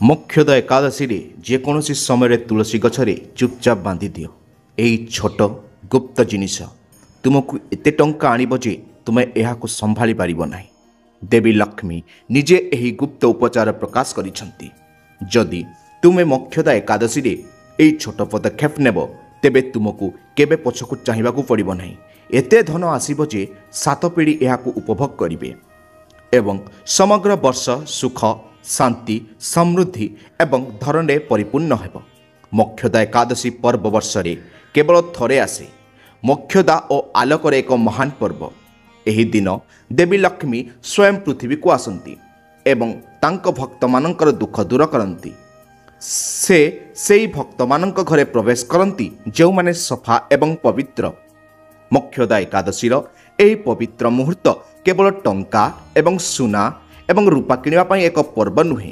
मोक्षदा एकादशी रे जेकोसी समय तुलसी गछरे चुपचाप बांधी दियो। एई छोट गुप्त जिनिस तुमको एते टंका आनिब जे तुमे एहाकु संभाली पारिबो नाही। देवी लक्ष्मी निजे एही गुप्त उपचार प्रकाश करिसंती। जदि तुमे मोक्षदा एकादशी रे एई छोट पदक्षेप नेबो तेबे तुमको केबे पछकु चाहिबाकु पड़िबो नाही। एते धन आसीबो जे सात पीढ़ी एहाकु उपभोग करिवे एवं समग्र वर्ष सुख शांति समृद्धि एवं धरणे परिपूर्ण हेब। मोक्षदा एकादशी पर्व वर्ष रे केवल थरे आसे। मोक्षदा और आलोकर एक महान पर्व। एही दिन देवी लक्ष्मी स्वयं पृथ्वी को आसंती एवं तांको भक्त मानकर दुख दूर करंती। से भक्त मानक घरे प्रवेश करंती जो माने सफा एवं पवित्र। मोक्षदा एकादशीर एही पवित्र मुहूर्त केवल टंका एवं सुना एवं रूपा किनिबा पई एक पर्व नुहे।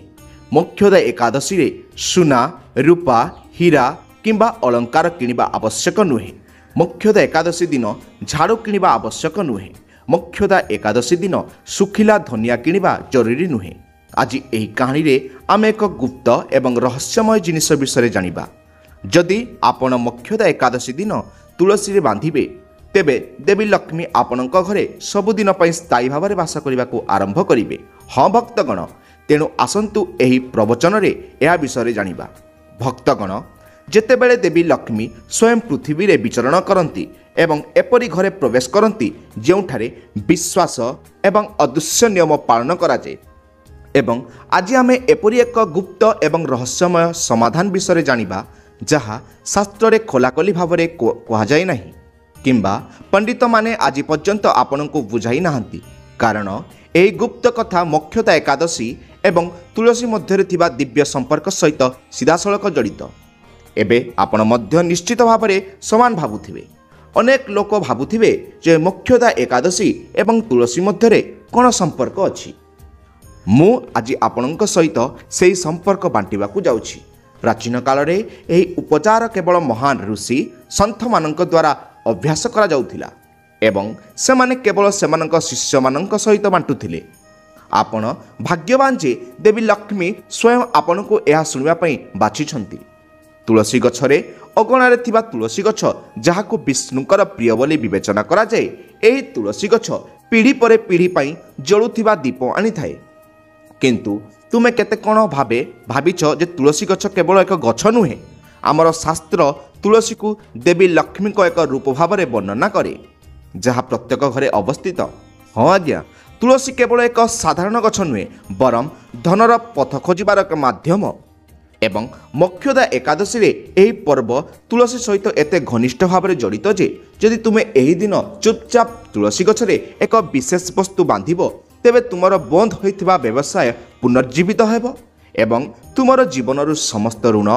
मोक्षदा एकादशी रे सुना रूपा हीरा किंबा अलंकार किनिबा आवश्यक नुहे। मोक्षदा एकादशी दिन झाड़ू किनिबा आवश्यक नुहे। मोक्षदा एकादशी दिन सुखिला धनिया किनिबा जरूरी नुहे। आज एही कहानी रे आमे एक गुप्त एवं रहस्यमय जिनिस विषय जानिबा। जदि आपण मोक्षदा एकादशी दिन तुलसी रे बांधिबे तेबे देवी लक्ष्मी आपणक घरे सबुदिन पर स्थायी भाव में बास करने को आरंभ करेंगे। हाँ भक्तगण, तेणु आसंतु एही प्रवचन रे यह विषय जानिबा। भक्तगण, जेतेबेले देवी लक्ष्मी स्वयं पृथ्वी रे विचरण करती एवं एपरी घरे प्रवेश करती जोठारे विश्वास एवं अदृश्य नियम पालन कराए एवं आज आमे एपरी एक गुप्त एवं रहस्यमय समाधान विषय जानिबा जहाँ शास्त्र रे खोलाखोली भाव में कहुए नहीं किंबा पंडित माने आज पर्यंत आपण को बुझाई नाहंती। कारण यही गुप्त कथा मोक्षदा एकादशी एवं तुलसी मध्य थिबा दिव्य संपर्क सहित सीधासलख जड़ित। एबे आपण मध्य निश्चित भाव में समान भावुथिबे। अनेक लोक भावुथिबे जे मोक्षदा एकादशी एवं तुलसी मध्य कौन संपर्क अछि। मु आज आपणक सहित सेही संपर्क बांटिबाकू जाउछि। प्राचीन काल रे एही उपचार केवल महान ऋषि संत मानक द्वारा अभ्यास करा जाउथिला एवं सेमाने केवल सेमानक शिष्य मानक सहित बांटुथिले। आपण भाग्यवान जे देवी लक्ष्मी स्वयं आपण को यह सुनिबा पई बाछिछंती। तुलसी गछरे अगणारे थिबा तुलसी गछ जहाको विष्णुकर प्रिय बोली विवेचना करा जाए। एही तुलसी गछ पीढ़ी पर पीढ़ी पई जळुथिबा दीप आनी थाए। किंतु तुमे केते कोन भाबिछ जे तुलसी गछ केवल एक गछ नुहे। आमर शास्त्र तुलसी को देवी लक्ष्मी को एक रूप भाव में वर्णना करे जहाँ प्रत्येक घरे अवस्थित। हाँ आज्ञा, तुलसी केवल एक साधारण गछ नुहे बरम धनर पथ खोजार एक माध्यम। एवं मोक्षदा एकादशी रे एही पर्व तुलसी सहित एते घनिष्ठ भाव में जड़ित जे यदि तुमे एही दिन चुपचाप तुलसी गछरे एक विशेष वस्तु बांधिब तेबे तुमर बंद होइथिबा व्यवसाय पुनर्जीवित हेब एवं तुमर जीवनर समस्त ऋण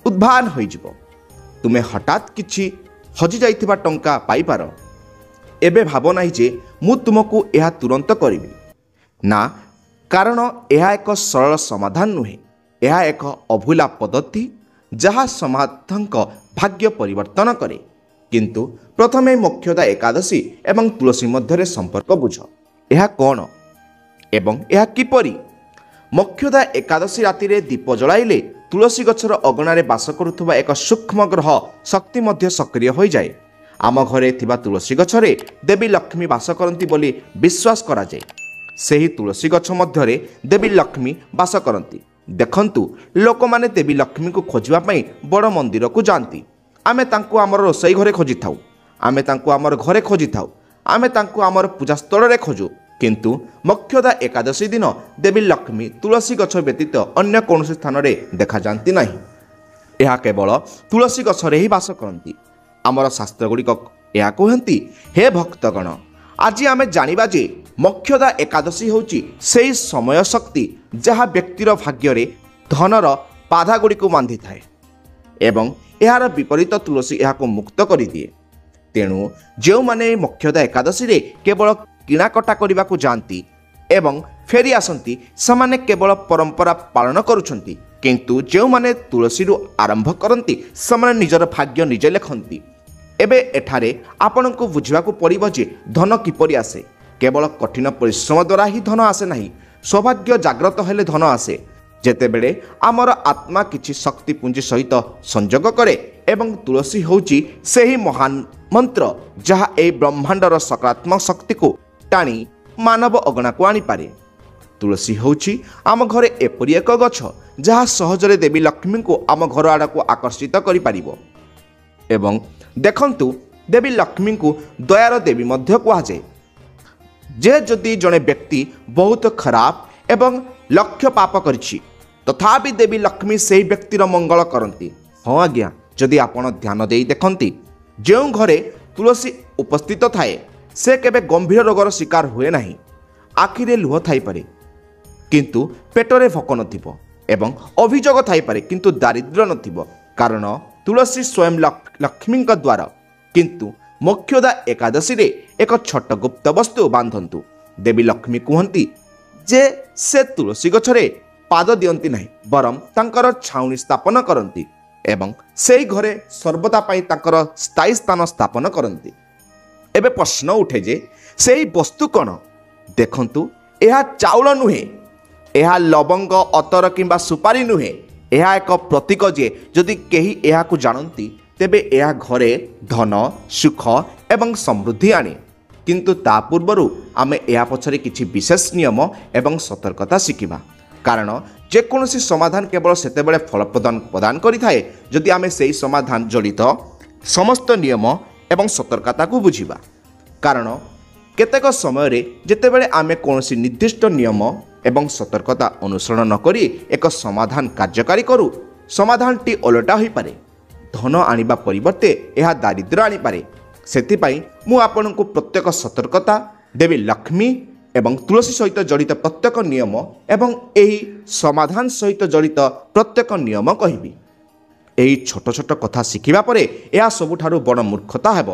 उद्भान होइजिबो। तुमे हठात किछि हजि जाइथिबा टंका पाइपार। एबे भाव नाही जे मु तुमको यह तुरंत करिबी ना, कारण यह एक सरल समाधान नुहे। यह एक अभूला पद्धति जहाँ समाधानक भाग्य परिवर्तन करे। किंतु प्रथमे मोक्षदा एकादशी एवं तुलसी मध्य संपर्क बुझ। यह कौन एवं यह किपरि? मोक्षदा एकादशी राति रे दीप जलाइले तुलसी गछर अगणारे बास करुथुबा एक सूक्ष्म ग्रह शक्ति मध्य सक्रिय हो जाए। आम घरे थिबा तुलसी गछरे देवी लक्ष्मी बास करती बोली विश्वास करा जाए। सेही तुलसी गछ मध्यरे देवी लक्ष्मी बास करती। देखंतु लोक माने देवी लक्ष्मी को खोजिबा पई बड़ मंदिर को जाती। आमे तांको आमर रोसई घरे खोजी थाउ, आमे तांको आमर घरे खोजी थाउ, आमे तांको आमर पूजा स्थल रे खोजु। किंतु मोक्षदा एकादशी दिन देवी लक्ष्मी तुलसी गछ व्यतीत अन्य कौन स्थान रे देखा जाती नहीं। यह केवल तुलसी गछरे ही बास करती। आमर शास्त्र गुड़िक यह कहती, हे भक्तगण, आज आमे जानिबा जे मोक्षदा एकादशी होची सेही समय शक्ति जहाँ व्यक्तिर भाग्य रे धनर बाधा गुड़िक बांधि थाए एवं यार विपरीत तुलसी यहाको मुक्त कर दिए। तेणु जो माने मोक्षदा एकादशी रे केवल किणाकटा करने को जाती एवं फेरी आसती समाने केवल परंपरा पालन करुछंती। किंतु जो माने तुलसी आरंभ करती समाने निजर भाग्य निजे लेखंती। एबे एठारे आपण को बुझा पड़ो जे धन किपरि आसे। केवल कठिन परिश्रम द्वारा ही धन आसे नहीं, सौभाग्य जाग्रत हेले धन आसे। ଯେତେବେଳେ ଆମର ଆତ୍ମା କିଛି ଶକ୍ତିପୁଞ୍ଜି ସହିତ ସଂଯୋଗ କରେ ଏବଂ ତୁଳସୀ ହେଉଛି ସେହି ମହାନ ମନ୍ତ୍ର ଯାହା ଏହି ବ୍ରହ୍ମାଣ୍ଡର ସକାରାତ୍ମକ ଶକ୍ତିକୁ ଟାଣି ମାନବ ଅଗଣାକୁ ଆଣିପାରେ। ତୁଳସୀ ହେଉଛି ଆମ ଘରେ ଏପରି ଏକ ଗଛ ଯାହା ସହଜରେ ଦେବୀ ଲକ୍ଷ୍ମୀଙ୍କୁ ଆମ ଘର ଆଡ଼କୁ ଆକର୍ଷିତ କରିପାରିବ। ଏବଂ ଦେଖନ୍ତୁ, ଦେବୀ ଲକ୍ଷ୍ମୀଙ୍କୁ ଦୟାର ଦେବୀ ମଧ୍ୟ କୁହାଯାଏ। ଯେ ଯଦି ଜଣେ ବ୍ୟକ୍ତି ବହୁତ ଖରାପ ଏବଂ ଲକ୍ଷ୍ୟ ପାପ କରିଛି, ତଥାପି ଦେବୀ ଲକ୍ଷ୍ମୀ ସେହି ବ୍ୟକ୍ତିର ମଙ୍ଗଳ କରନ୍ତି। ହଁ ଆଜ୍ଞା, ଯଦି ଆପଣ ଧ୍ୟାନ ଦେଇ ଦେଖନ୍ତି, ଯେଉଁ ଘରେ ତୁଳସୀ ଉପସ୍ଥିତ ଥାଏ ସେ କେବେ ଗମ୍ଭୀର ରୋଗର ଶିକାର ହୁଏ ନାହିଁ। ଆଖିରେ ଲୁହ ଥାଇପାରେ କିନ୍ତୁ ପେଟରେ ଭୋକ ନଥିବ ଏବଂ ଅଭିଯୋଗ ଥାଇପାରେ କିନ୍ତୁ ଦାରିଦ୍ର୍ୟ ନଥିବ, କାରଣ ତୁଳସୀ ସ୍ୱୟଂ ଲକ୍ଷ୍ମୀଙ୍କ ଦ୍ୱାର। କିନ୍ତୁ ମୋକ୍ଷଦା ଏକାଦଶୀରେ ଏକ ଛୋଟ ଗୁପ୍ତ ବସ୍ତୁ ବାନ୍ଧନ୍ତୁ। ଦେବୀ ଲକ୍ଷ୍ମୀ କୁହନ୍ତି ଯେ ସେ ତୁଳସୀ ଗଛରେ ପାଦ ଦିଅନ୍ତି ନାହିଁ, ବରଂ ତାଙ୍କର ଛାଉଣି ସ୍ଥାପନ କରନ୍ତି ଏବଂ ସେହି ଘରେ ସର୍ବଦା ପାଇଁ ତାଙ୍କର ସ୍ଥାୟୀ ସ୍ଥାନ ସ୍ଥାପନ କରନ୍ତି। ଏବେ ପ୍ରଶ୍ନ ଉଠେ ଯେ ସେହି ବସ୍ତୁ କ'ଣ? ଦେଖନ୍ତୁ, ଏହା ଚାଉଳ ନୁହେଁ, ଏହା ଲବଙ୍ଗ, ଅତର କିମ୍ବା ସୁପାରି ନୁହେଁ। ଏହା ଏକ ପ୍ରତୀକ ଯେ ଯଦି କେହି ଏହାକୁ ଜାଣନ୍ତି ତେବେ ଏହା ଘରେ ଧନ, ସୁଖ ଏବଂ ସମୃଦ୍ଧି ଆଣେ। କିନ୍ତୁ ତା ପୂର୍ବରୁ ଆମେ ଏହା ପଛରେ କିଛି ବିଶେଷ ନିୟମ ଏବଂ ସତର୍କତା ଶିଖିବା, କାରଣ ଯେକୌଣସି ସମାଧାନ କେବଳ ସେତେବେଳେ ଫଳ ପ୍ରଦାନ କରିଥାଏ ଯଦି ଆମେ ସେହି ସମାଧାନ ଜଡ଼ିତ ସମସ୍ତ ନିୟମ ଏବଂ ସତର୍କତାକୁ ବୁଝିବା। କାରଣ କେତେକ ସମୟରେ ଯେତେବେଳେ ଆମେ କୌଣସି ନିର୍ଦ୍ଦିଷ୍ଟ ନିୟମ ଏବଂ ସତର୍କତା ଅନୁସରଣ ନ କରି ଏକ ସମାଧାନ କାର୍ଯ୍ୟକାରୀ କରୁ, ସମାଧାନଟି ଓଲଟା ହୋଇପାରେ। ଧନ ଆଣିବା ପରିବର୍ତ୍ତେ ଏହା ଦାରିଦ୍ର୍ୟ ଆଣିପାରେ। ସେଥିପାଇଁ ମୁଁ ଆପଣଙ୍କୁ ପ୍ରତ୍ୟେକ ସତର୍କତା, ଦେବୀ ଲକ୍ଷ୍ମୀ ଏବଂ ତୁଳସୀ ସହିତ ଜଡ଼ିତ ପ୍ରତ୍ୟେକ ନିୟମ ଏବଂ ଏହି ସମାଧାନ ସହିତ ଜଡ଼ିତ ପ୍ରତ୍ୟେକ ନିୟମ କହିବି। ଏହି ଛୋଟ ଛୋଟ କଥା ଶିଖିବା ପରେ ଏହା ସବୁଠାରୁ ବଡ଼ ମୂର୍ଖତା ହେବ,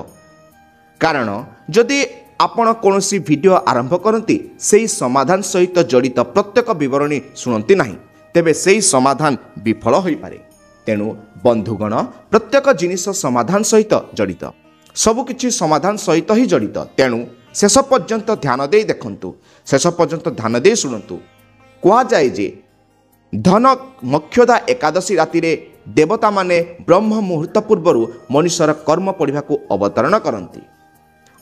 କାରଣ ଯଦି ଆପଣ କୌଣସି ଭିଡ଼ିଓ ଆରମ୍ଭ କରନ୍ତି ସେହି ସମାଧାନ ସହିତ ଜଡ଼ିତ ପ୍ରତ୍ୟେକ ବିବରଣୀ ଶୁଣନ୍ତି ନାହିଁ, ତେବେ ସେହି ସମାଧାନ ବିଫଳ ହୋଇପାରେ। ତେଣୁ ବନ୍ଧୁଗଣ, ପ୍ରତ୍ୟେକ ଜିନିଷ ସମାଧାନ ସହିତ ଜଡ଼ିତ, ସବୁକିଛି ସମାଧାନ ସହିତ ହିଁ ଜଡ଼ିତ। ତେଣୁ ଶେଷ ପର୍ଯ୍ୟନ୍ତ ଧ୍ୟାନ ଦେଇ ଦେଖନ୍ତୁ, ଶେଷ ପର୍ଯ୍ୟନ୍ତ ଧ୍ୟାନ ଦେଇ ଶୁଣନ୍ତୁ। କୁହାଯାଏ ଯେ ଧନ ମୋକ୍ଷଦା ଏକାଦଶୀ ରାତିରେ ଦେବତାମାନେ ବ୍ରହ୍ମ ମୁହୂର୍ତ୍ତ ପୂର୍ବରୁ ମଣିଷର କର୍ମ ପଢ଼ିବାକୁ ଅବତରଣ କରନ୍ତି।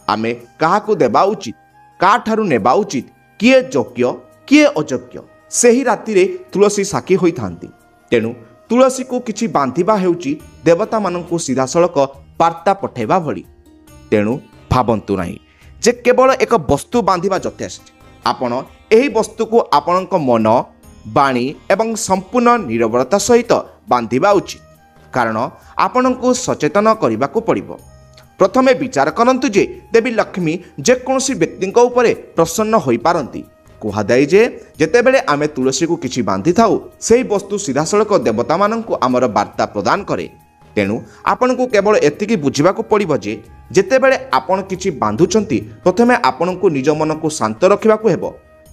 ଆମେ କାହାକୁ ଦେବା ଉଚିତ, କାହାଠାରୁ ନେବା ଉଚିତ, କିଏ ଯୋଗ୍ୟ କିଏ ଅଯୋଗ୍ୟ, ସେହି ରାତିରେ ତୁଳସୀ ସାକ୍ଷୀ ହୋଇଥାନ୍ତି। ତେଣୁ ତୁଳସୀକୁ କିଛି ବାନ୍ଧିବା ହେଉଛି ଦେବତାମାନଙ୍କୁ ସିଧାସଳଖ ବାର୍ତ୍ତା ପଠାଇବା ଭଳି। ତେଣୁ ଭାବନ୍ତୁ ନାହିଁ ଯେ କେବଳ ଏକ ବସ୍ତୁ ବାନ୍ଧିବା ଯଥେଷ୍ଟ। ଆପଣ ଏହି ବସ୍ତୁକୁ ଆପଣଙ୍କ ମନ, ବାଣୀ ଏବଂ ସମ୍ପୂର୍ଣ୍ଣ ନିରବତା ସହିତ ବାନ୍ଧିବା ଉଚିତ, କାରଣ ଆପଣଙ୍କୁ ସଚେତନ କରିବାକୁ ପଡ଼ିବ। ପ୍ରଥମେ ବିଚାର କରନ୍ତୁ ଯେ ଦେବୀ ଲକ୍ଷ୍ମୀ ଯେକୌଣସି ବ୍ୟକ୍ତିଙ୍କ ଉପରେ ପ୍ରସନ୍ନ ହୋଇପାରନ୍ତି। କୁହାଯାଏ ଯେ ଯେତେବେଳେ ଆମେ ତୁଳସୀକୁ କିଛି ବାନ୍ଧିଥାଉ, ସେହି ବସ୍ତୁ ସିଧାସଳଖ ଦେବତାମାନଙ୍କୁ ଆମର ବାର୍ତ୍ତା ପ୍ରଦାନ କରେ। ତେଣୁ ଆପଣଙ୍କୁ କେବଳ ଏତିକି ବୁଝିବାକୁ ପଡ଼ିବ ଯେ ଯେତେବେଳେ ଆପଣ କିଛି ବାନ୍ଧୁଛନ୍ତି, ପ୍ରଥମେ ଆପଣଙ୍କୁ ନିଜ ମନକୁ ଶାନ୍ତ ରଖିବାକୁ ହେବ,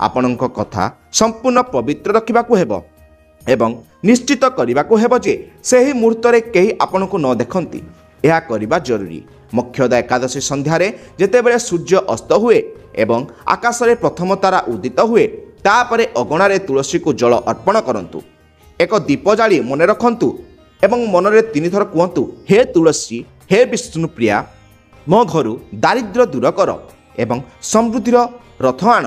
ଆପଣଙ୍କ କଥା ସମ୍ପୂର୍ଣ୍ଣ ପବିତ୍ର ରଖିବାକୁ ହେବ ଏବଂ ନିଶ୍ଚିତ କରିବାକୁ ହେବ ଯେ ସେହି ମୁହୂର୍ତ୍ତରେ କେହି ଆପଣଙ୍କୁ ନ ଦେଖନ୍ତି। ଏହା କରିବା ଜରୁରୀ। ମୋକ୍ଷଦା ଏକାଦଶୀ ସନ୍ଧ୍ୟାରେ ଯେତେବେଳେ ସୂର୍ଯ୍ୟ ଅସ୍ତ ହୁଏ ଏବଂ ଆକାଶରେ ପ୍ରଥମ ତାରା ଉଦିତ ହୁଏ, ତାପରେ ଅଗଣାରେ ତୁଳସୀକୁ ଜଳ ଅର୍ପଣ କରନ୍ତୁ। ଏକ ଦୀପ ଜାଳି ମନେ ରଖନ୍ତୁ ଏବଂ ମନରେ 3 ଥର କୁହନ୍ତୁ, ହେ ତୁଳସୀ, ହେ ବିଷ୍ଣୁପ୍ରିୟା, ମୋ ଘରୁ ଦାରିଦ୍ର୍ୟ ଦୂର କର ଏବଂ ସମୃଦ୍ଧିର ରଥ ଆଣ।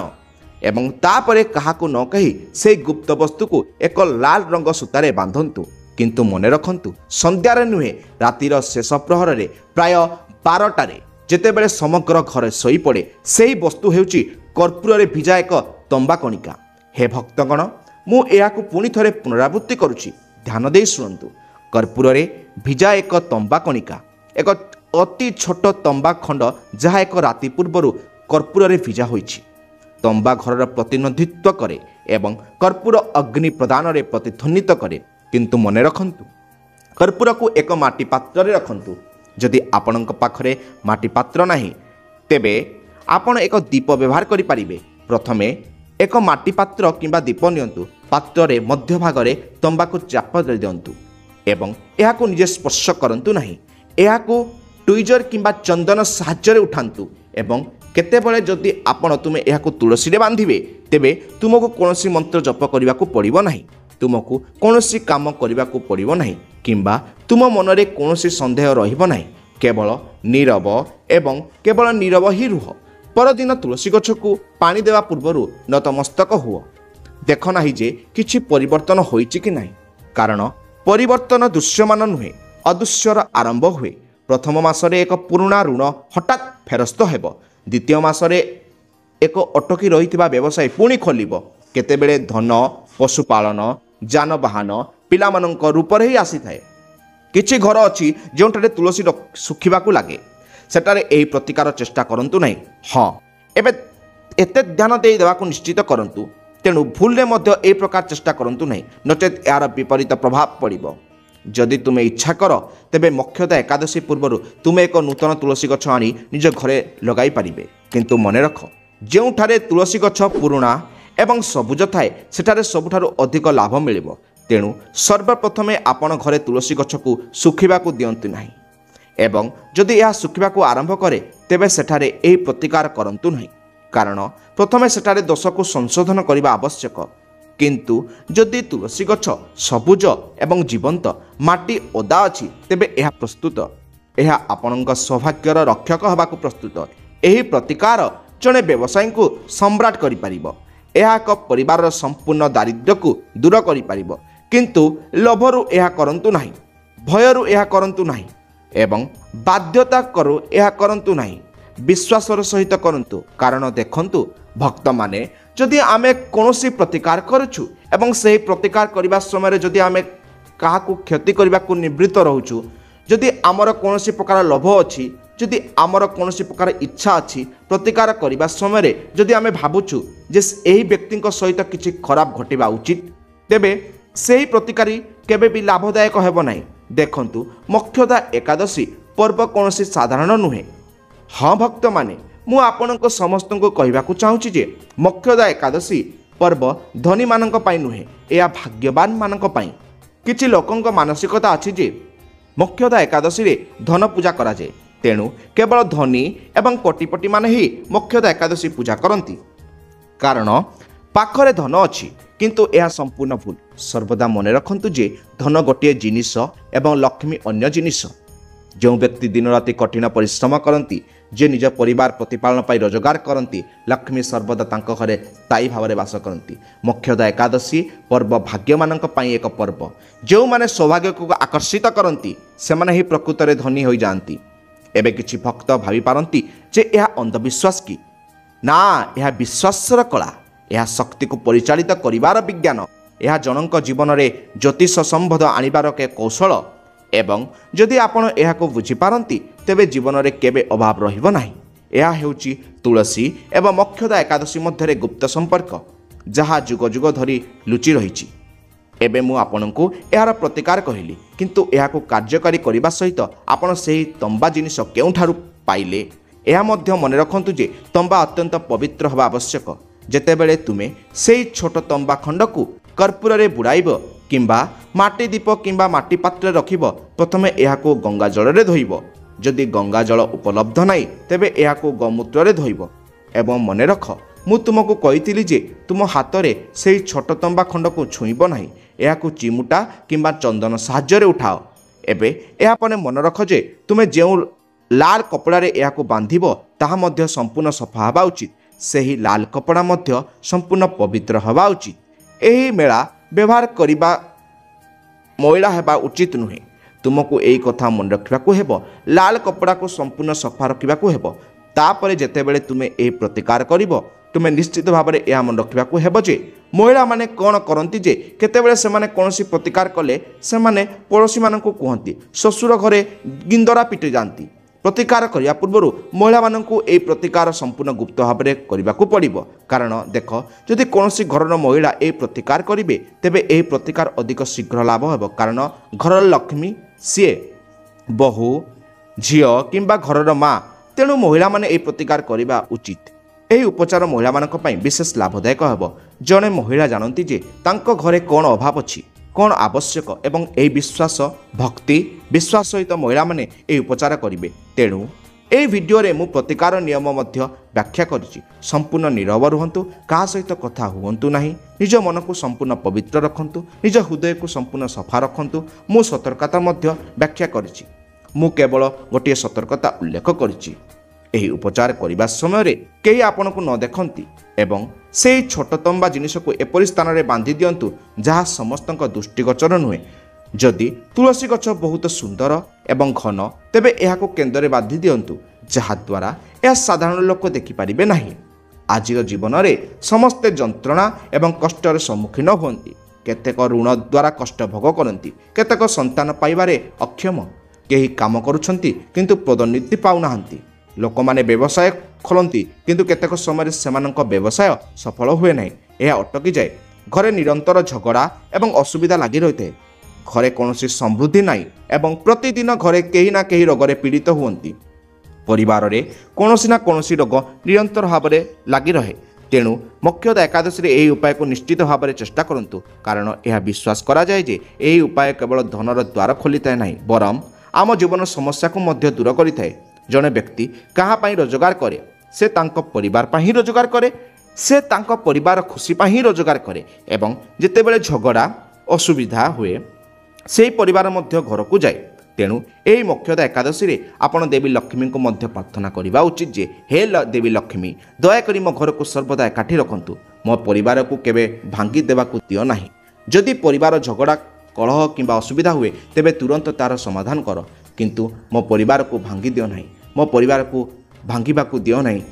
ଏବଂ ତାପରେ କାହାକୁ ନ କହି ସେହି ଗୁପ୍ତ ବସ୍ତୁକୁ ଏକ ଲାଲ ରଙ୍ଗ ସୂତାରେ ବାନ୍ଧନ୍ତୁ। କିନ୍ତୁ ମନେ ରଖନ୍ତୁ, ସନ୍ଧ୍ୟାରେ ନୁହେଁ, ରାତିର ଶେଷ ପ୍ରହରରେ ପ୍ରାୟ 12ଟାରେ ଯେତେବେଳେ ସମଗ୍ର ଘରେ ଶୋଇପଡ଼େ, ସେହି ବସ୍ତୁ ହେଉଛି କର୍ପୂରରେ ଭିଜା ଏକ ତମ୍ବା କଣିକା। ହେ ଭକ୍ତଗଣ, ମୁଁ ଏହାକୁ ପୁଣି ଥରେ ପୁନରାବୃତ୍ତି କରୁଛି, ଧ୍ୟାନ ଦେଇ ଶୁଣନ୍ତୁ। କର୍ପୂରରେ ଭିଜା ଏକ ତମ୍ବା କଣିକା, ଏକ ଅତି ଛୋଟ ତମ୍ବା ଖଣ୍ଡ ଯାହା ଏକ ରାତି ପୂର୍ବରୁ କର୍ପୂରରେ ଭିଜା ହୋଇଛି। ତମ୍ବା ଘରର ପ୍ରତିନିଧିତ୍ୱ କରେ ଏବଂ କର୍ପୂର ଅଗ୍ନି ପ୍ରଦାନରେ ପ୍ରତିଧ୍ୱନିତ କରେ। କିନ୍ତୁ ମନେ ରଖନ୍ତୁ, କର୍ପୂରକୁ ଏକ ମାଟି ପାତ୍ରରେ ରଖନ୍ତୁ। ଯଦି ଆପଣଙ୍କ ପାଖରେ ମାଟି ପାତ୍ର ନାହିଁ, ତେବେ ଆପଣ ଏକ ଦୀପ ବ୍ୟବହାର କରିପାରିବେ। ପ୍ରଥମେ ଏକ ମାଟି ପାତ୍ର କିମ୍ବା ଦୀପ ନିଅନ୍ତୁ, ପାତ୍ରରେ ମଧ୍ୟଭାଗରେ ତମ୍ବାକୁ ଚାପ ଦିଅନ୍ତୁ ଏବଂ ଏହାକୁ ନିଜେ ସ୍ପର୍ଶ କରନ୍ତୁ ନାହିଁ। ଏହାକୁ ଟୁଇଜର କିମ୍ବା ଚନ୍ଦନ ସାହାଯ୍ୟରେ ଉଠାନ୍ତୁ ଏବଂ କେତେବେଳେ ଯଦି ତୁମେ ଏହାକୁ ତୁଳସୀରେ ବାନ୍ଧିବେ, ତେବେ ତୁମକୁ କୌଣସି ମନ୍ତ୍ର ଜପ କରିବାକୁ ପଡ଼ିବ ନାହିଁ। तुमको कौनसी काम करने को पड़ो ना किंबा तुम मनरे कौनसी सन्देह रहिबो नाही। केवल नीरव एवं केवल नीरव ही रुह। परदिन तुलसी गछ को पानी देवा पूर्वर नतमस्तक हुओ। देख ना जे किछि परिवर्तन होइछि कि नाही, कारण परिवर्तन दृश्यमान नुहे, अदृश्यर आरंभ हुए। प्रथम मासरे एक पुराणा ऋण हठात फेरस्त हेब, द्वितीय मासरे एक अटकी रहिथिबा व्यवसाय पुणी खोलिब। केतेबेले धन, पशुपालन, जानवाहन पिलामानंक रूपरे ही आसी थाए। किछि घर अछि जोंठारे तुलसी सुखिबाकू लागे, सेटारे एही प्रतिकार चेष्टा करंतु नाही। हाँ, एबे एते ध्यान देई देबाकू निश्चित करंतु। तेणु भूलरे मध्य एही प्रकार चेष्टा करंतु नाही, नचेत यार विपरीत प्रभाव पड़िबो। जदि तुमे इच्छा कर तेबे मोक्षदा एकादशी पूर्व तुमे एक नूतन तुलसी गछ आनी निज घरे लगाई पारिबे। किंतु मने रख, जोंठारे तुलसी गछ पुराणा एवं सबुज थाए सेठारे सबुठारु अधिक लाभ मिलिबो। तेणु सर्वप्रथमे आपण घरे तुलसी गछ को सुखिबाकू दियंतु नाही, एवं जदि यह सुखिबाकू आरंभ करे तेबे सेठारे एही प्रतिकार करंतु नाही, कारण प्रथमे सेठारे दोष को संशोधन करने आवश्यक। किंतु जदि तुलसी गछ सबुज एवं जीवंत माटी ओदा अछि तेबे यह प्रस्तुत, यह आपणक सौभाग्यर रक्षक हबाकू प्रस्तुत। एही प्रतिकार जड़े व्यवसायी को सम्राट करि पारिबो। यह एक परिवार संपूर्ण दारिद्र्य को दूर करि पारिबो। किंतु लोभरु यह करंतु नाही, भयरु यह करंतु नाही, एवं बाध्यता करू यह करंतु नाही, विश्वासर सहित करंतु। कारण देखंतु भक्त माने जदि आमे कोनोसी प्रतिकार करूछु एवं सही प्रतिकार करबा समय जदि आमे काहाकू क्षति करबा को निवृत्त रहूछु, जदि आमर कोनोसी प्रकार लोभ अछि, जदि आमर कोनोसी प्रकार इच्छा अछि प्रतिकार करबा समय जदि आमे भाबुछु जे एही व्यक्तिक सहित किछि खराब घटिबा उचित, तेबे सेही प्रतिकारी केबे भी लाभदायक हेब नाही। देखंतु मोक्षदा एकादशी पर्व कोनोसी साधारण नुहे। हाँ भक्त माने, मु आपनक समस्त को कहबाकू चाहूछि जे मोक्षदा एकादशी पर्व धनी मानक पई नुहे, या भाग्यवान मानक पई। किछि लोकंक मानसिकता अछि जे मोक्षदा एकादशी रे धन पूजा करा जाय, तेणु केवल धनी एवं कोटिपति माने ही मोक्षदा एकादशी पूजा करंती, कारण पाखरे धन अछि। किंतु यह संपूर्ण भूल। सर्वदा मने रखंतु जे धन गोटे जिनिस एवं लक्ष्मी अन्य जिनिस। जो व्यक्ति दिन राति कठिन परिश्रम करती, जे निज परिवार प्रतिपालन पाई रोजगार करती, लक्ष्मी सर्वदा तांको घरे स्थायी भाव में बास करती। मोक्षदा एकादशी पर्व भाग्य मानक पाई एक पर्व। जो माने सौभाग्य को आकर्षित करती से माने ही प्रकृत में धनी हो जाती। एबे किछि भक्त भावी पारंती जे यह अंधविश्वास की ना, यह विश्वासर कला, यह शक्ति को परिचालित करिवार विज्ञान, यह जनक जीवन में ज्योतिष संबंध आनिबार के कौशल। एवं जदि आपण यह को बुझी पारंती तेबे जीवन में केबे अभाव रहिबो नाही। यह हेउची तुलसी एवं मोक्षदा एकादशी मध्य गुप्त संपर्क, जहाँ जुग जुग धरी लुचि रहिछि। एबे मु आपनकु यार प्रतिकार कहली, किंतु यह को कार्यकारी करने सहित आपण सेही तंबा जिनिस केउठारु पाइले यह मध्य मन रखंतु जे तंबा अत्यंत पवित्र हवा आवश्यक। जेतेबेले तुमे सेही छोट तंबा खंड को कर्पूर रे बुड़ाइब किंबा माटी दीप किंबा माटी पात्र रखिब, प्रथमे यह को गंगा जल रे धोइब। जदि गंगा जल उपलब्ध नाही तेबे यह को गौमूत्र रे धोइब। एवं मने रख, मु तुमको कहितिली जे तुम हाथ रे सेही छोट तंबा खंड को छुईब नाही, यह को चिमुटा किंबा चंदन साहाय्य रे उठाओ। एबे यह पने मन रख जे तुमे जेउ लाल कपड़ा रे यह को बांधिब ताहा मध्य संपूर्ण सफा हवा उचित, सेही लाल कपड़ा मध्य संपूर्ण पवित्र हवा उचित। एही मेला व्यवहार करिबा मैला हेबा उचित नुहे। तुमको एही कथा मन रखिबाकू हेबो, लाल कपड़ा को संपूर्ण सफा रखिबाकू हेबो। तापरे जेतेबेले तुमे एही प्रतिकार करिबो, तुमे निश्चित भाव में यह मन रखिबाकू हेबो जे महिला माने कोन करंती जे केतेबेले से माने कोनोसी प्रतिकार कले से माने पड़ोसी मानकू कहंती, ससुर घरे गिंदरा पिटे जानती। प्रतिकार करिया पूर्व महिला मानकू ए प्रतिकार संपूर्ण गुप्त भाव में करबाकू पड़िबो। कारण देख, जदि कोनोसी घरर महिला ए प्रतिकार करिवे तेबे ए प्रतिकार अधिक शीघ्र लाभ हेबो। कारण घरर लक्ष्मी सी बहु झियो किंबा घरर माँ, तेणु महिला माने ए प्रतिकार करिबा उचित। यही उपचार महिला मानक पई विशेष लाभदायक हेबो। जड़े महिला जानती जे तांको घरे कौन अभाव अछि, कौन आवश्यक, एवं यही विश्वास भक्ति विश्वास सहित महिला माने ए उपचार करिवे। तेणु এই ভিডিଓରେ ମୁଁ ପ୍ରତିକାର ନିୟମ ମଧ୍ୟ ବ୍ୟାଖ୍ୟା କରିଛି। ସମ୍ପୂର୍ଣ୍ଣ ନୀରବ ରୁହନ୍ତୁ, କାହା ସହିତ କଥା ହୁଅନ୍ତୁ ନାହିଁ, ନିଜ ମନକୁ ସମ୍ପୂର୍ଣ୍ଣ ପବିତ୍ର ରଖନ୍ତୁ, ନିଜ ହୃଦୟକୁ ସମ୍ପୂର୍ଣ୍ଣ ସଫା ରଖନ୍ତୁ। ମୁଁ ସତର୍କତା ମଧ୍ୟ ବ୍ୟାଖ୍ୟା କରିଛି। ମୁଁ କେବଳ ଗୋଟିଏ ସତର୍କତା ଉଲ୍ଲେଖ କରିଛି। ଏହି ଉପଚାର କରିବା ସମୟରେ କେହି ଆପଣଙ୍କୁ ନ ଦେଖନ୍ତି ଏବଂ ସେହି ଛୋଟ ତମ୍ବା ଜିନିଷକୁ ଏପରି ସ୍ଥାନରେ ବାନ୍ଧି ଦିଅନ୍ତୁ ଯାହା ସମସ୍ତଙ୍କ ଦୃଷ୍ଟିଗୋଚର ନୁହେଁ। ଯଦି ତୁଳସୀ ଗଛ ବହୁତ ସୁନ୍ଦର ଏବଂ ଘନ, ତେବେ ଏହାକୁ କେନ୍ଦ୍ରରେ ବାନ୍ଧି ଦିଅନ୍ତୁ ଯାହାଦ୍ୱାରା ଏହା ସାଧାରଣ ଲୋକ ଦେଖିପାରିବେ ନାହିଁ। ଆଜିର ଜୀବନରେ ସମସ୍ତେ ଯନ୍ତ୍ରଣା ଏବଂ କଷ୍ଟର ସମ୍ମୁଖୀନ ହୁଅନ୍ତି। କେତେକ ଋଣ ଦ୍ୱାରା କଷ୍ଟ ଭୋଗ କରନ୍ତି, କେତେକ ସନ୍ତାନ ପାଇବାରେ ଅକ୍ଷମ, କେହି କାମ କରୁଛନ୍ତି କିନ୍ତୁ ପଦୋନ୍ନତି ପାଉନାହାନ୍ତି। ଲୋକମାନେ ବ୍ୟବସାୟ ଖୋଲନ୍ତି କିନ୍ତୁ କେତେକ ସମୟରେ ସେମାନଙ୍କ ବ୍ୟବସାୟ ସଫଳ ହୁଏ ନାହିଁ, ଏହା ଅଟକିଯାଏ। ଘରେ ନିରନ୍ତର ଝଗଡ଼ା ଏବଂ ଅସୁବିଧା ଲାଗି ରହିଥାଏ। ଘରେ କୌଣସି ସମୃଦ୍ଧି ନାହିଁ ଏବଂ ପ୍ରତିଦିନ ଘରେ କେହି ନା କେହି ରୋଗରେ ପୀଡ଼ିତ ହୁଅନ୍ତି। ପରିବାରରେ କୌଣସି ନା କୌଣସି ରୋଗ ନିରନ୍ତର ଭାବରେ ଲାଗି ରହେ। ତେଣୁ ମୋକ୍ଷଦା ଏକାଦଶୀରେ ଏହି ଉପାୟକୁ ନିଶ୍ଚିତ ଭାବରେ ଚେଷ୍ଟା କରନ୍ତୁ, କାରଣ ଏହା ବିଶ୍ୱାସ କରାଯାଏ ଯେ ଏହି ଉପାୟ କେବଳ ଧନର ଦ୍ୱାର ଖୋଲିଥାଏ ନାହିଁ, ବରଂ ଆମ ଜୀବନର ସମସ୍ୟାକୁ ମଧ୍ୟ ଦୂର କରିଥାଏ। ଜଣେ ବ୍ୟକ୍ତି କାହା ପାଇଁ ରୋଜଗାର କରେ? ସେ ତାଙ୍କ ପରିବାର ପାଇଁ ହିଁ ରୋଜଗାର କରେ। ସେ ତାଙ୍କ ପରିବାର ଖୁସି ପାଇଁ ହିଁ ରୋଜଗାର କରେ ଏବଂ ଯେତେବେଳେ ଝଗଡ଼ା ଅସୁବିଧା ହୁଏ ସେହି ପରିବାର ମଧ୍ୟ ଘରକୁ ଯାଏ। ତେଣୁ ଏହି ମୋକ୍ଷଦା ଏକାଦଶୀରେ ଆପଣ ଦେବୀ ଲକ୍ଷ୍ମୀଙ୍କୁ ମଧ୍ୟ ପ୍ରାର୍ଥନା କରିବା ଉଚିତ ଯେ, ହେ ଦେବୀ ଲକ୍ଷ୍ମୀ, ଦୟାକରି ମୋ ଘରକୁ ସର୍ବଦା ଏକାଠି ରଖନ୍ତୁ, ମୋ ପରିବାରକୁ କେବେ ଭାଙ୍ଗି ଦେବାକୁ ଦିଅ ନାହିଁ। ଯଦି ପରିବାର ଝଗଡ଼ା କଳହ କିମ୍ବା ଅସୁବିଧା ହୁଏ ତେବେ ତୁରନ୍ତ ତା'ର ସମାଧାନ କର, କିନ୍ତୁ ମୋ ପରିବାରକୁ ଭାଙ୍ଗି ଦିଅ ନାହିଁ, ମୋ ପରିବାରକୁ ଭାଙ୍ଗିବାକୁ ଦିଅ ନାହିଁ।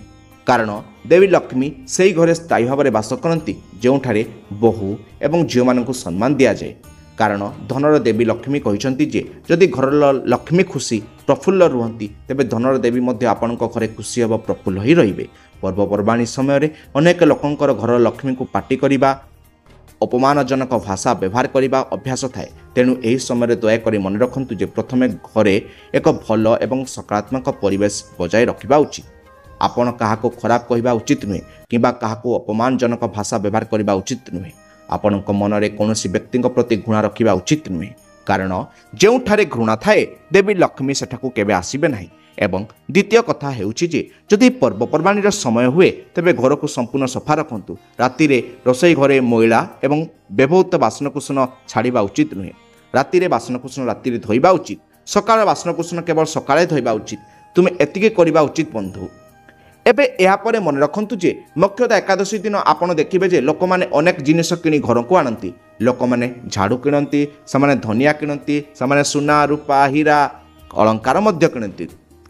କାରଣ ଦେବୀ ଲକ୍ଷ୍ମୀ ସେହି ଘରେ ସ୍ଥାୟୀ ଭାବରେ ବାସ କରନ୍ତି ଯେଉଁଠାରେ ବୋହୂ ଏବଂ ଝିଅମାନଙ୍କୁ ସମ୍ମାନ ଦିଆଯାଏ। କାରଣ ଧନର ଦେବୀ ଲକ୍ଷ୍ମୀ କହିଛନ୍ତି ଯେ, ଯଦି ଘରର ଲକ୍ଷ୍ମୀ ଖୁସି ପ୍ରଫୁଲ୍ଲ ରୁହନ୍ତି ତେବେ ଧନର ଦେବୀ ମଧ୍ୟ ଆପଣଙ୍କ ଘରେ ଖୁସି ହେବ, ପ୍ରଫୁଲ୍ଲ ହିଁ ରହିବେ। ପର୍ବପର୍ବାଣୀ ସମୟରେ ଅନେକ ଲୋକଙ୍କର ଘରର ଲକ୍ଷ୍ମୀଙ୍କୁ ପାଟି କରିବା, ଅପମାନଜନକ ଭାଷା ବ୍ୟବହାର କରିବା ଅଭ୍ୟାସ ଥାଏ। ତେଣୁ ଏହି ସମୟରେ ଦୟାକରି ମନେ ରଖନ୍ତୁ ଯେ ପ୍ରଥମେ ଘରେ ଏକ ଭଲ ଏବଂ ସକାରାତ୍ମକ ପରିବେଶ ବଜାୟ ରଖିବା ଉଚିତ। ଆପଣ କାହାକୁ ଖରାପ କହିବା ଉଚିତ ନୁହେଁ କିମ୍ବା କାହାକୁ ଅପମାନଜନକ ଭାଷା ବ୍ୟବହାର କରିବା ଉଚିତ ନୁହେଁ। ଆପଣଙ୍କ ମନରେ କୌଣସି ବ୍ୟକ୍ତିଙ୍କ ପ୍ରତି ଘୃଣା ରଖିବା ଉଚିତ ନୁହେଁ, କାରଣ ଯେଉଁଠାରେ ଘୃଣା ଥାଏ ଦେବୀ ଲକ୍ଷ୍ମୀ ସେଠାକୁ କେବେ ଆସିବେ ନାହିଁ। ଏବଂ ଦ୍ୱିତୀୟ କଥା ହେଉଛି ଯେ, ଯଦି ପର୍ବପର୍ବାଣୀର ସମୟ ହୁଏ ତେବେ ଘରକୁ ସମ୍ପୂର୍ଣ୍ଣ ସଫା ରଖନ୍ତୁ। ରାତିରେ ରୋଷେଇ ଘରେ ମଇଳା ଏବଂ ବ୍ୟବହୃତ ବାସନକୁସନ ଛାଡ଼ିବା ଉଚିତ ନୁହେଁ। ରାତିରେ ବାସନକୁସନ ରାତିରେ ଧୋଇବା ଉଚିତ, ସକାଳ ବାସନକୁସନ କେବଳ ସକାଳେ ଧୋଇବା ଉଚିତ। ତୁମେ ଏତିକି କରିବା ଉଚିତ ବନ୍ଧୁ। ଏବେ ଏହାପରେ ମନେ ରଖନ୍ତୁ ଯେ ମୋକ୍ଷଦା ଏକାଦଶୀ ଦିନ ଆପଣ ଦେଖିବେ ଯେ ଲୋକମାନେ ଅନେକ ଜିନିଷ କିଣି ଘରକୁ ଆଣନ୍ତି। ଲୋକମାନେ ଝାଡ଼ୁ କିଣନ୍ତି, ସେମାନେ ଧନିଆ କିଣନ୍ତି, ସେମାନେ ସୁନା ରୂପା ହୀରା ଅଳଙ୍କାର ମଧ୍ୟ କିଣନ୍ତି।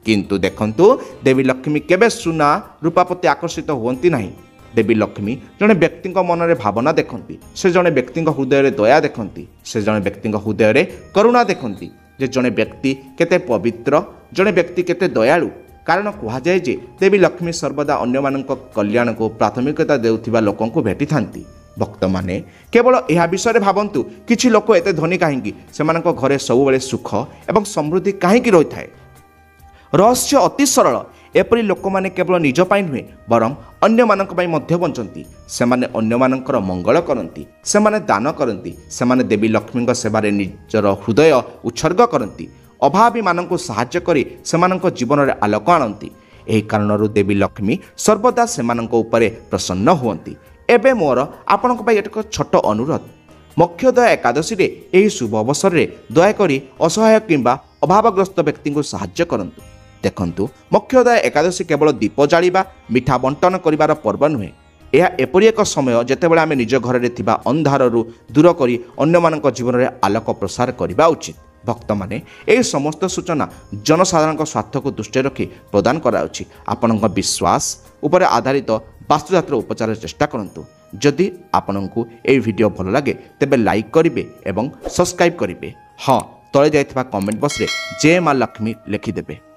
କିନ୍ତୁ ଦେଖନ୍ତୁ, ଦେବୀ ଲକ୍ଷ୍ମୀ କେବେ ସୁନା ରୂପା ପ୍ରତି ଆକର୍ଷିତ ହୁଅନ୍ତି ନାହିଁ। ଦେବୀ ଲକ୍ଷ୍ମୀ ଜଣେ ବ୍ୟକ୍ତିଙ୍କ ମନରେ ଭାବନା ଦେଖନ୍ତି, ସେ ଜଣେ ବ୍ୟକ୍ତିଙ୍କ ହୃଦୟରେ ଦୟା ଦେଖନ୍ତି, ସେ ଜଣେ ବ୍ୟକ୍ତିଙ୍କ ହୃଦୟରେ କରୁଣା ଦେଖନ୍ତି ଯେ ଜଣେ ବ୍ୟକ୍ତି କେତେ ପବିତ୍ର, ଜଣେ ବ୍ୟକ୍ତି କେତେ ଦୟାଳୁ। କାରଣ କୁହାଯାଏ ଯେ ଦେବୀ ଲକ୍ଷ୍ମୀ ସର୍ବଦା ଅନ୍ୟମାନଙ୍କ କଲ୍ୟାଣକୁ ପ୍ରାଥମିକତା ଦେଉଥିବା ଲୋକଙ୍କୁ ଭେଟିଥାନ୍ତି। ଭକ୍ତମାନେ କେବଳ ଏହା ବିଷୟରେ ଭାବନ୍ତୁ, କିଛି ଲୋକ ଏତେ ଧନୀ କାହିଁକି? ସେମାନଙ୍କ ଘରେ ସବୁବେଳେ ସୁଖ ଏବଂ ସମୃଦ୍ଧି କାହିଁକି ରହିଥାଏ? ରହସ୍ୟ ଅତି ସରଳ। ଏପରି ଲୋକମାନେ କେବଳ ନିଜ ପାଇଁ ନୁହେଁ ବରଂ ଅନ୍ୟମାନଙ୍କ ପାଇଁ ମଧ୍ୟ ବଞ୍ଚନ୍ତି। ସେମାନେ ଅନ୍ୟମାନଙ୍କର ମଙ୍ଗଳ କରନ୍ତି, ସେମାନେ ଦାନ କରନ୍ତି, ସେମାନେ ଦେବୀ ଲକ୍ଷ୍ମୀଙ୍କ ସେବାରେ ନିଜର ହୃଦୟ ଉତ୍ସର୍ଗ କରନ୍ତି, ଅଭାବୀମାନଙ୍କୁ ସାହାଯ୍ୟ କରି ସେମାନଙ୍କ ଜୀବନରେ ଆଲୋକ ଆଣନ୍ତି। ଏହି କାରଣରୁ ଦେବୀ ଲକ୍ଷ୍ମୀ ସର୍ବଦା ସେମାନଙ୍କ ଉପରେ ପ୍ରସନ୍ନ ହୁଅନ୍ତି। ଏବେ ମୋର ଆପଣଙ୍କ ପାଇଁ ଏକ ଛୋଟ ଅନୁରୋଧ, ମୋକ୍ଷଦା ଏକାଦଶୀରେ ଏହି ଶୁଭ ଅବସରରେ ଦୟାକରି ଅସହାୟ କିମ୍ବା ଅଭାବଗ୍ରସ୍ତ ବ୍ୟକ୍ତିଙ୍କୁ ସାହାଯ୍ୟ କରନ୍ତୁ। ଦେଖନ୍ତୁ, ମୋକ୍ଷଦା ଏକାଦଶୀ କେବଳ ଦୀପ ଜାଳିବା, ମିଠା ବଣ୍ଟନ କରିବାର ପର୍ବ ନୁହେଁ। ଏହା ଏପରି ଏକ ସମୟ ଯେତେବେଳେ ଆମେ ନିଜ ଘରରେ ଥିବା ଅନ୍ଧାରରୁ ଦୂର କରି ଅନ୍ୟମାନଙ୍କ ଜୀବନରେ ଆଲୋକ ପ୍ରସାର କରିବା ଉଚିତ। ଭକ୍ତମାନେ ଏହି ସମସ୍ତ ସୂଚନା ଜନସାଧାରଣଙ୍କ ସ୍ୱାର୍ଥକୁ ଦୃଷ୍ଟିରେ ରଖି ପ୍ରଦାନ କରାଯାଉଛି। ଆପଣଙ୍କ ବିଶ୍ୱାସ ଉପରେ ଆଧାରିତ ବାସ୍ତୁଶାସ୍ତ୍ର ଉପଚାର ଚେଷ୍ଟା କରନ୍ତୁ। ଯଦି ଆପଣଙ୍କୁ ଏହି ଭିଡ଼ିଓ ଭଲ ଲାଗେ ତେବେ ଲାଇକ୍ କରିବେ ଏବଂ ସବସ୍କ୍ରାଇବ୍ କରିବେ। ହଁ, ତଳେ ଯାଇଥିବା କମେଣ୍ଟ ବକ୍ସରେ ଜୟ ମା ଲକ୍ଷ୍ମୀ ଲେଖିଦେବେ।